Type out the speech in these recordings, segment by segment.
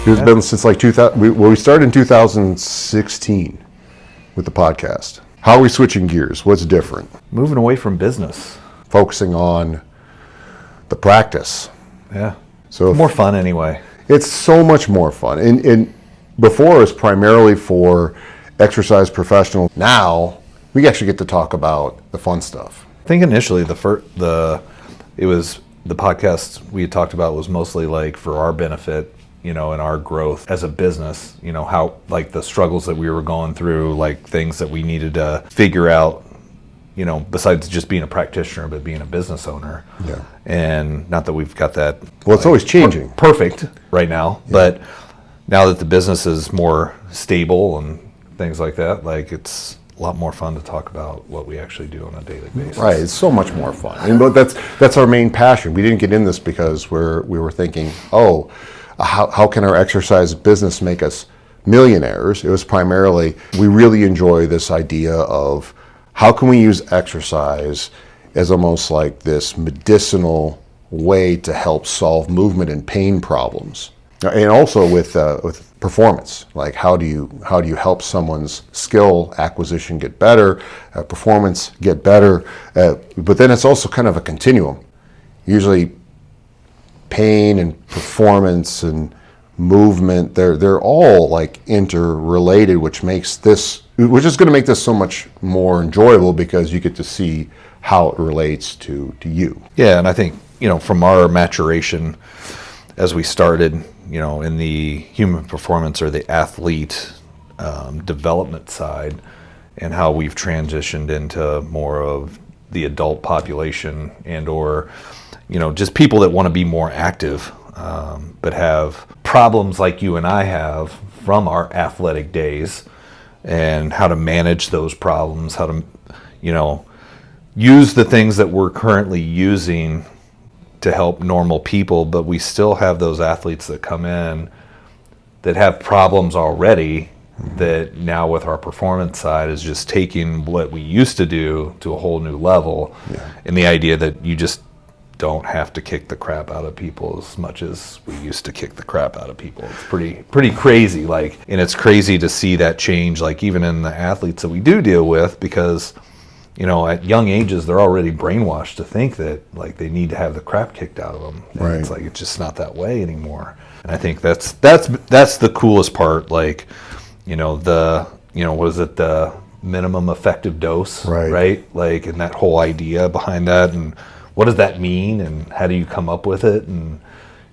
It's been since like 2000. We started in 2016 with the podcast. How are we switching gears? What's different? Moving away from business. Focusing on the practice. Yeah. So more fun anyway. It's so much more fun. And before it was primarily for exercise professionals. Now we actually get to talk about the fun stuff. I think initially the podcast we had talked about was mostly like for our benefit, and our growth as a business, how like the struggles that we were going through, like things that we needed to figure out, besides just being a practitioner, but being a business owner. Yeah. And not that we've got that. Well, it's always changing. Perfect right now, yeah. But now that the business is more stable and things like that, like it's a lot more fun to talk about what we actually do on a daily basis. Right, it's so much more fun. But that's our main passion. We didn't get in this because we were thinking, how can our exercise business make us millionaires? It was primarily, we really enjoy this idea of how can we use exercise as almost like this medicinal way to help solve movement and pain problems. And also with performance, like how do you help someone's skill acquisition get better, performance get better, but then it's also kind of a continuum. Usually pain and performance and movement, they're all like interrelated, which is going to make this so much more enjoyable because you get to see how it relates to you. Yeah, and I think, from our maturation as we started, in the human performance or the athlete development side, and how we've transitioned into more of the adult population or just people that want to be more active, but have problems like you and I have from our athletic days, and how to manage those problems, how to, use the things that we're currently using to help normal people, but we still have those athletes that come in that have problems already, that now with our performance side is just taking what we used to do to a whole new level. Yeah. And the idea that you just don't have to kick the crap out of people as much as we used to kick the crap out of people. It's pretty crazy, and it's crazy to see that change, even in the athletes that we do deal with, because at young ages, they're already brainwashed to think that they need to have the crap kicked out of them. And right. It's it's just not that way anymore. And I think that's the coolest part. What is it, the minimum effective dose, right? And that whole idea behind that, and what does that mean, and how do you come up with it, and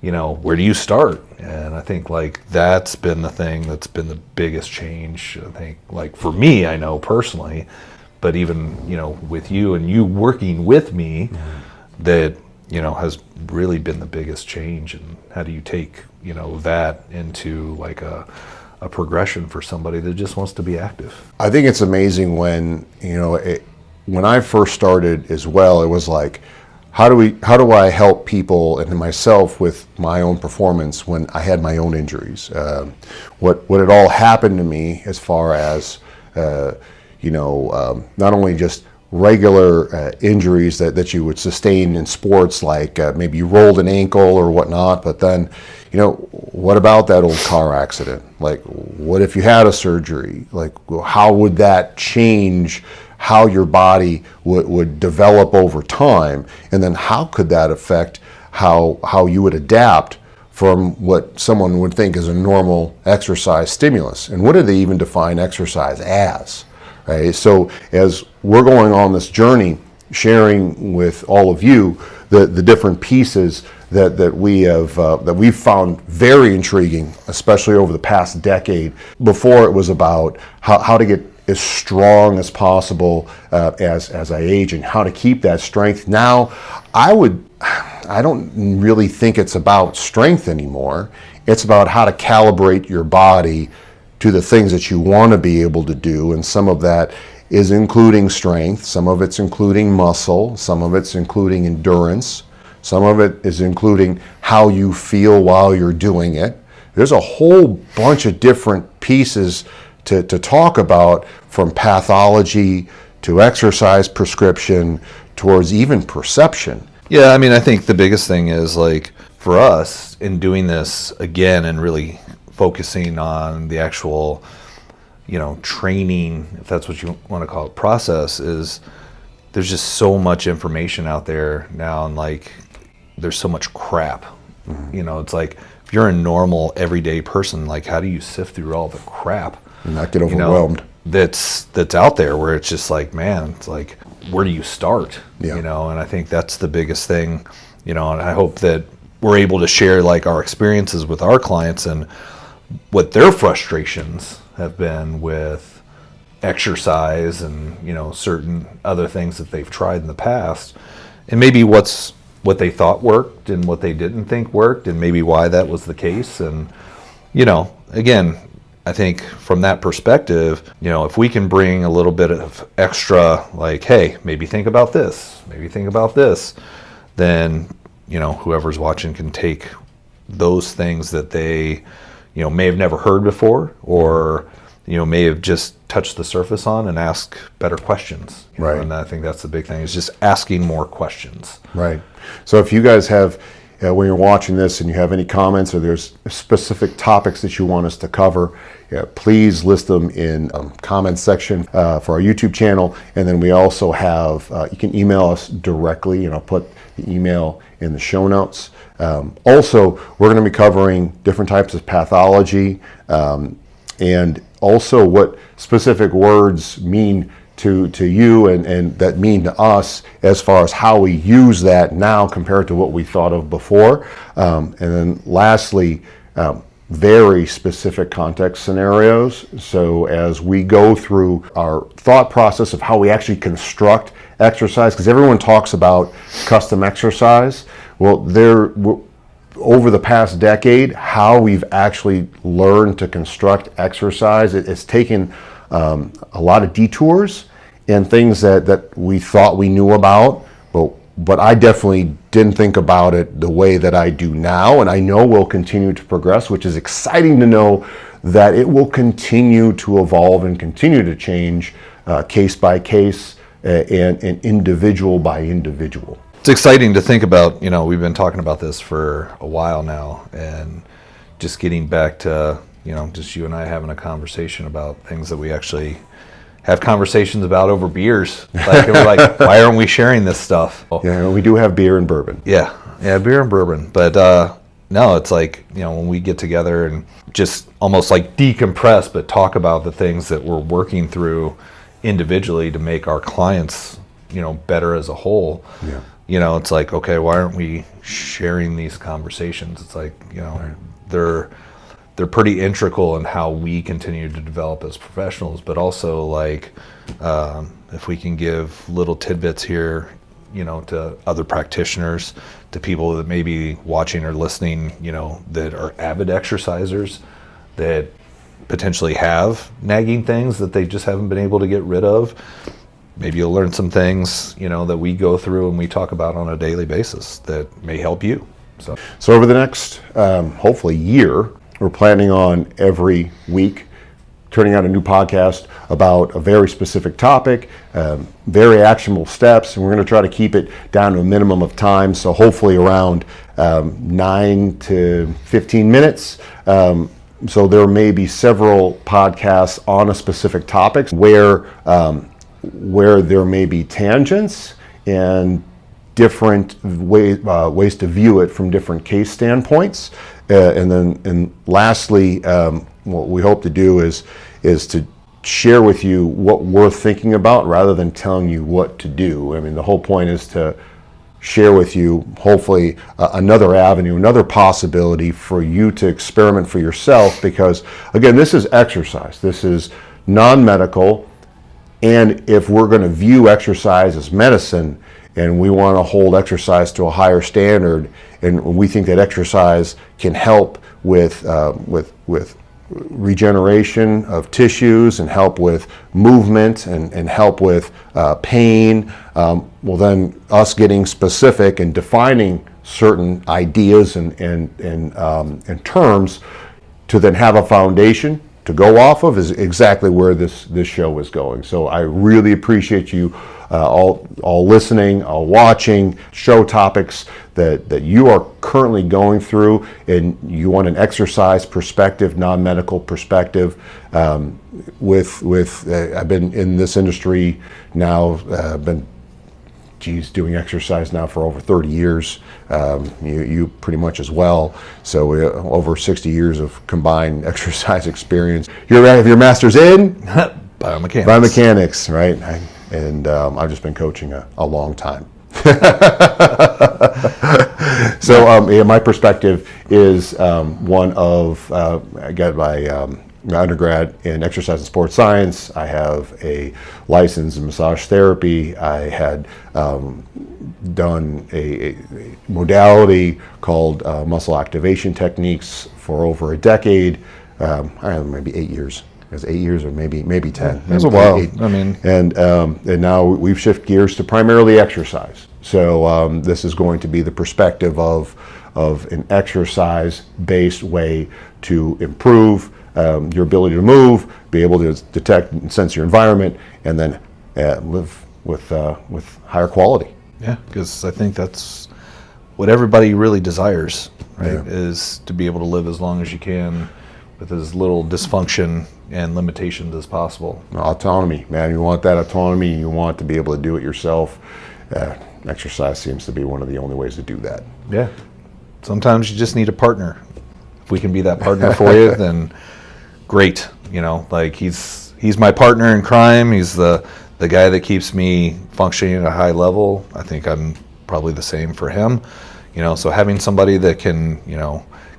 where do you start? And I think that's been the thing that's been the biggest change. I think for me, I know personally. But even, with you and you working with me, that, has really been the biggest change. And how do you take, that into a progression for somebody that just wants to be active? I think it's amazing when, when I first started as well, it was how do I help people and myself with my own performance when I had my own injuries? What had all happened to me as far as, not only just regular injuries that you would sustain in sports, maybe you rolled an ankle or whatnot, but then, what about that old car accident? What if you had a surgery? How would that change how your body would develop over time? And then how could that affect how you would adapt from what someone would think is a normal exercise stimulus? And what do they even define exercise as? Right? So as we're going on this journey, sharing with all of you the different pieces that we've found very intriguing, especially over the past decade. Before it was about how to get as strong as possible as I age, and how to keep that strength. Now, I don't really think it's about strength anymore. It's about how to calibrate your body to the things that you want to be able to do, and some of that is including strength, some of it's including muscle, some of it's including endurance, some of it is including how you feel while you're doing it. There's a whole bunch of different pieces to talk about, from pathology to exercise prescription towards even perception. Yeah, I think the biggest thing is for us in doing this again and really focusing on the actual, training, if that's what you want to call it, process, is there's just so much information out there now, and like there's so much crap. It's like, if you're a normal everyday person, like how do you sift through all the crap and not get overwhelmed? That's out there, where it's just like, man, it's like, where do you start? Yeah. And I think that's the biggest thing, and I hope that we're able to share like our experiences with our clients and what their frustrations have been with exercise and certain other things that they've tried in the past, and maybe what they thought worked and what they didn't think worked, and maybe why that was the case. And again, I think from that perspective, if we can bring a little bit of extra, like, hey, maybe think about this, then whoever's watching can take those things that they may have never heard before, or may have just touched the surface on, and ask better questions. Right. And I think that's the big thing, is just asking more questions. Right. So if you guys have, when you're watching this and you have any comments, or there's specific topics that you want us to cover, please list them in comments section for our YouTube channel. And then we also have, you can email us directly, and I'll put the email in the show notes. Also, we're going to be covering different types of pathology, and also what specific words mean to you and that mean to us, as far as how we use that now compared to what we thought of before. And then lastly, very specific context scenarios. So as we go through our thought process of how we actually construct exercise, because everyone talks about custom exercise. Well, over the past decade, how we've actually learned to construct exercise, it's taken a lot of detours and things that we thought we knew about, but I definitely didn't think about it the way that I do now, and I know we'll continue to progress, which is exciting to know that it will continue to evolve and continue to change case by case and individual by individual. It's exciting to think about, we've been talking about this for a while now, and just getting back to, just you and I having a conversation about things that we actually have conversations about over beers. Like, we're like, why aren't we sharing this stuff? Yeah, we do have beer and bourbon. Yeah, beer and bourbon. But no, it's like, when we get together and just almost like decompress, but talk about the things that we're working through individually to make our clients, better as a whole. Yeah. It's like, okay, why aren't we sharing these conversations? It's like, they're pretty integral in how we continue to develop as professionals, but also like, if we can give little tidbits here, to other practitioners, to people that may be watching or listening, that are avid exercisers, that potentially have nagging things that they just haven't been able to get rid of. Maybe you'll learn some things, that we go through and we talk about on a daily basis that may help you. So over the next, hopefully, year, we're planning on every week turning out a new podcast about a very specific topic, very actionable steps, and we're going to try to keep it down to a minimum of time, so hopefully around 9 to 15 minutes. So there may be several podcasts on a specific topic where there may be tangents and different ways to view it from different case standpoints. And lastly, what we hope to do is to share with you what we're thinking about rather than telling you what to do. I mean, the whole point is to share with you, hopefully, another avenue, another possibility for you to experiment for yourself, because, again, this is exercise. This is non-medical, and if we're going to view exercise as medicine, and we want to hold exercise to a higher standard, and we think that exercise can help with regeneration of tissues and help with movement and help with pain, well, then us getting specific and defining certain ideas and terms to then have a foundation to go off of is exactly where this show is going. So I really appreciate you all listening, all watching, show topics that you are currently going through, and you want an exercise perspective, non-medical perspective. I've been in this industry now, doing exercise now for over 30 years. You pretty much as well. So over 60 years of combined exercise experience. You have your master's in? Biomechanics, right? I've just been coaching a long time. So my perspective is one of, I got my undergrad in exercise and sports science. I have a license in massage therapy. I had done a modality called muscle activation techniques for over a decade. I don't know, maybe 8 years. It was 8 years or maybe 10. It was a while. And now we've shifted gears to primarily exercise. So this is going to be the perspective of an exercise-based way to improve your ability to move, be able to detect and sense your environment, and then live with higher quality. Yeah, because I think that's what everybody really desires, right? Yeah. Is to be able to live as long as you can with as little dysfunction and limitations as possible. Autonomy, man. You want that autonomy. You want to be able to do it yourself. Exercise seems to be one of the only ways to do that. Yeah. Sometimes you just need a partner. If we can be that partner for you, then great. Like he's my partner in crime. He's the guy that keeps me functioning at a high level. I think I'm probably the same for him. So having somebody that can,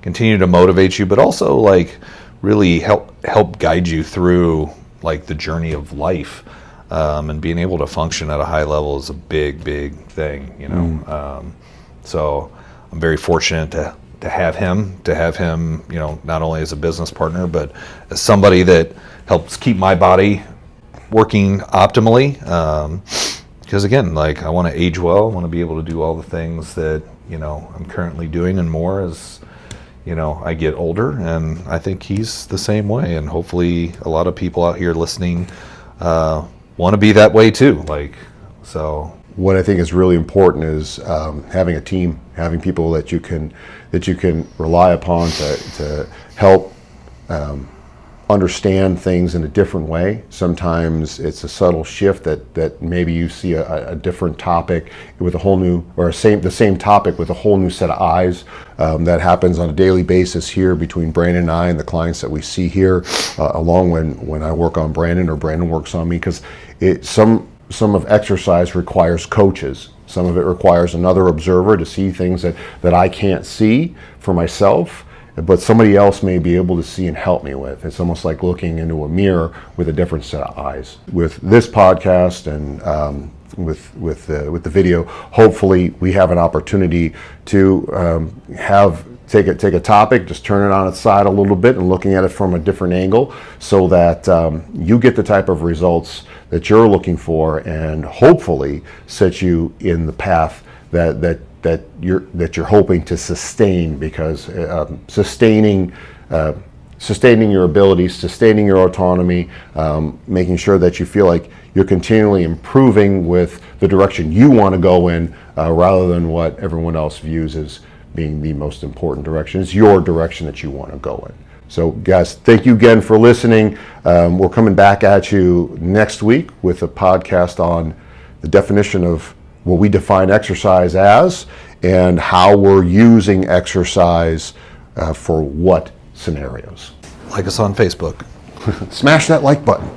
continue to motivate you, but also like really help guide you through like the journey of life, and being able to function at a high level is a big thing. So I'm very fortunate to have him, not only as a business partner, but as somebody that helps keep my body working optimally. Because again, like I want to age well, I want to be able to do all the things that, I'm currently doing and more as, I get older, and I think he's the same way. And hopefully a lot of people out here listening want to be that way too. What I think is really important is having a team, having people that you can rely upon to help understand things in a different way. Sometimes it's a subtle shift that maybe you see a different topic with a whole new, or the same topic with a whole new set of eyes. That happens on a daily basis here between Brandon and I and the clients that we see here, along when I work on Brandon or Brandon works on me, because some of exercise requires coaches. Some of it requires another observer to see things that I can't see for myself, but somebody else may be able to see and help me with. It's almost like looking into a mirror with a different set of eyes. With this podcast and with the video, hopefully we have an opportunity to take a topic, just turn it on its side a little bit and looking at it from a different angle, so that you get the type of results that you're looking for, and hopefully set you in the path that you're hoping to sustain, because sustaining your abilities, sustaining your autonomy, making sure that you feel like you're continually improving with the direction you want to go in, rather than what everyone else views as being the most important direction. It's your direction that you want to go in. So guys, thank you again for listening. We're coming back at you next week with a podcast on the definition of what we define exercise as, and how we're using exercise for what scenarios. Like us on Facebook. Smash that like button.